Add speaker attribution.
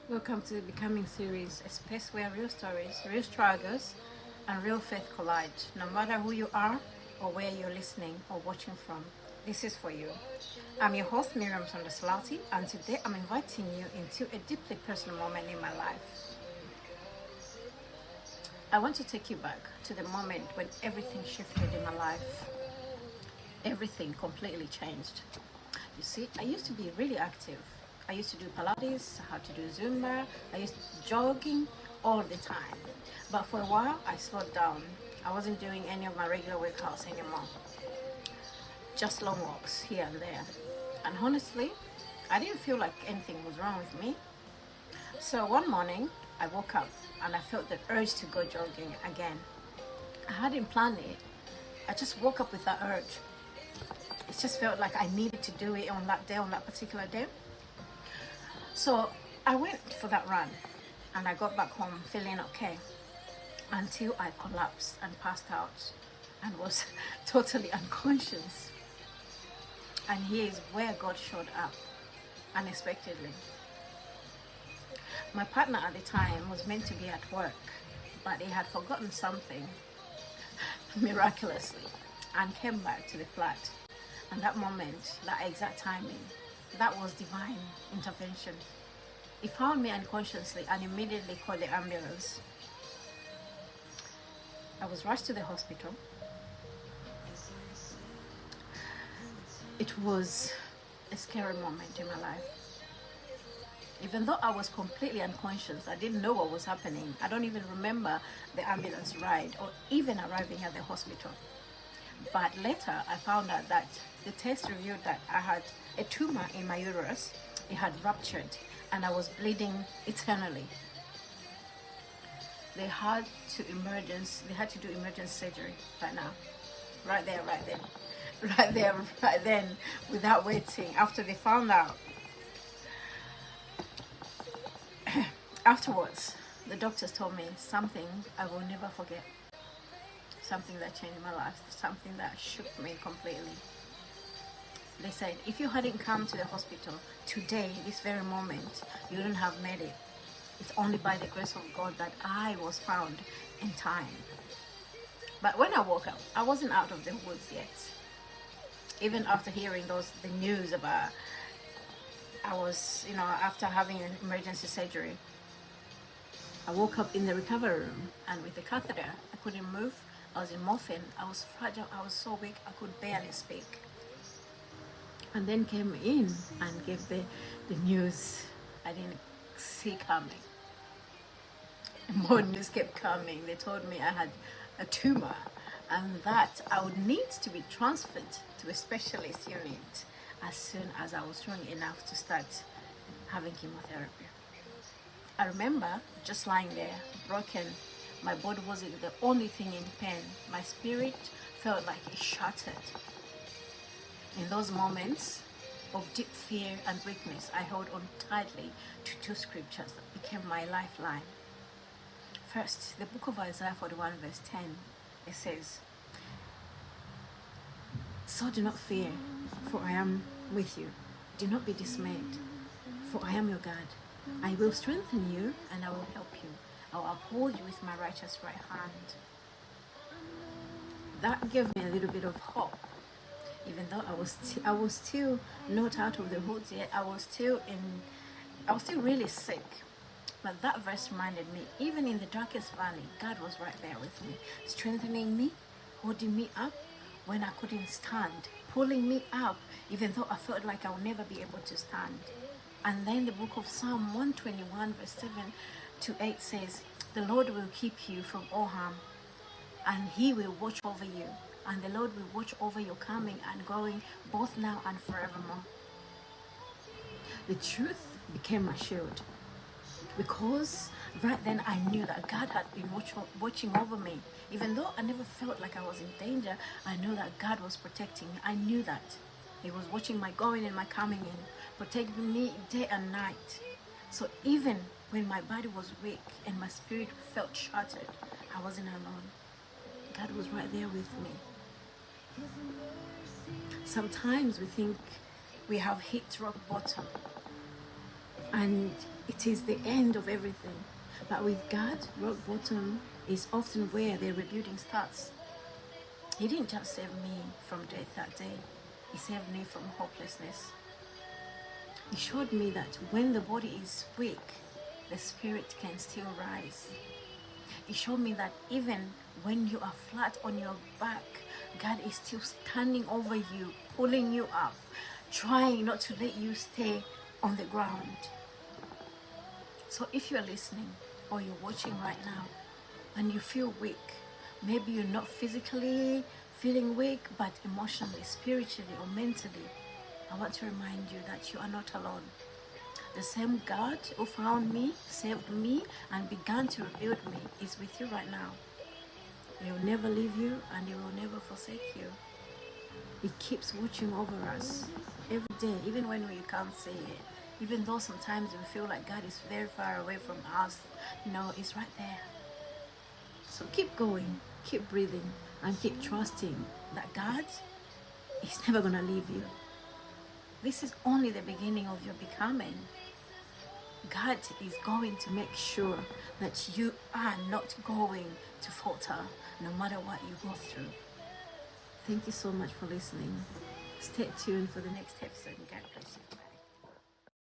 Speaker 1: Welcome to the Becoming series, a space where real stories, real struggles, and real faith collide. No matter who you are or where you're listening or watching from, this is for you. I'm your host, Musonda-salati, and today I'm inviting you into a deeply personal moment in my life. I want to take you back to the moment when everything shifted in my life. Everything completely changed. You see, I used to be really active. I used to do Pilates, I had to do Zumba, I used to jogging all the time. But for a while, I slowed down. I wasn't doing any of my regular workouts anymore. Just long walks here and there. And honestly, I didn't feel like anything was wrong with me. So one morning, I woke up and I felt the urge to go jogging again. I hadn't planned it. I just woke up with that urge. It just felt like I needed to do it on that day, on that particular day. So I went for that run and I got back home feeling okay until I collapsed and passed out and was totally unconscious. And here is where God showed up unexpectedly. My partner at the time was meant to be at work, but he had forgotten something miraculously and came back to the flat. And that moment, that exact timing, that was divine intervention. He found me unconsciously and immediately called the ambulance. I was rushed to the hospital. It was a scary moment in my life. Even though I was completely unconscious, I didn't know what was happening. I don't even remember the ambulance ride or even arriving at the hospital. But later I found out that the test revealed that I had a tumor in my uterus. It had ruptured and I was bleeding eternally. They had to do emergency surgery right now. Right then, without waiting, after they found out. Afterwards, the doctors told me something I will never forget. Something that changed my life, something that shook me completely. They said, if you hadn't come to the hospital today, this very moment, you wouldn't have made it. It's only by the grace of God that I was found in time. But when I woke up, I wasn't out of the woods yet. Even after hearing the news about, after having an emergency surgery, I woke up in the recovery room and with the catheter, I couldn't move. I was in morphine, I was fragile, I was so weak, I could barely speak. And then came in and gave the news I didn't see coming. More news kept coming. They told me I had a tumor and that I would need to be transferred to a specialist unit as soon as I was strong enough to start having chemotherapy. I remember just lying there, broken. My body wasn't the only thing in pain. My spirit felt like it shattered. In those moments of deep fear and weakness, I held on tightly to two scriptures that became my lifeline. First, the book of Isaiah 41 verse 10. It says, so do not fear, for I am with you. Do not be dismayed, for I am your God. I will strengthen you and I will help you. I will uphold you with my righteous right hand. That gave me a little bit of hope. Even though I was still not out of the woods yet, I was still really sick. But that verse reminded me, even in the darkest valley, God was right there with me, strengthening me, holding me up when I couldn't stand, pulling me up, even though I felt like I would never be able to stand. And then the book of Psalm 121 verse 7 to 8 says, the Lord will keep you from all harm, and he will watch over you. And the Lord will watch over your coming and going, both now and forevermore. The truth became my shield, because right then I knew that God had been watching over me. Even though I never felt like I was in danger, I knew that God was protecting me. I knew that he was watching my going and my coming in, protecting me day and night. So even when my body was weak and my spirit felt shattered, I wasn't alone. God was right there with me. Sometimes we think we have hit rock bottom, and it is the end of everything. But with God, rock bottom is often where the rebuilding starts. He didn't just save me from death that day, He saved me from hopelessness. He showed me that when the body is weak, the spirit can still rise. He showed me that even when you are flat on your back, God is still standing over you, pulling you up, trying not to let you stay on the ground. So if you're listening or you're watching right now and you feel weak, maybe you're not physically feeling weak, but emotionally, spiritually, or mentally, I want to remind you that you are not alone. The same God who found me, saved me, and began to rebuild me is with you right now. He will never leave you and He will never forsake you. He keeps watching over us every day, even when we can't see it. Even though sometimes we feel like God is very far away from us, no, He's right there. So keep going, keep breathing, and keep trusting that God is never going to leave you. This is only the beginning of your becoming. God is going to make sure that you are not going to falter no matter what you go through. Thank you so much for listening. Stay tuned for the next episode. God bless you.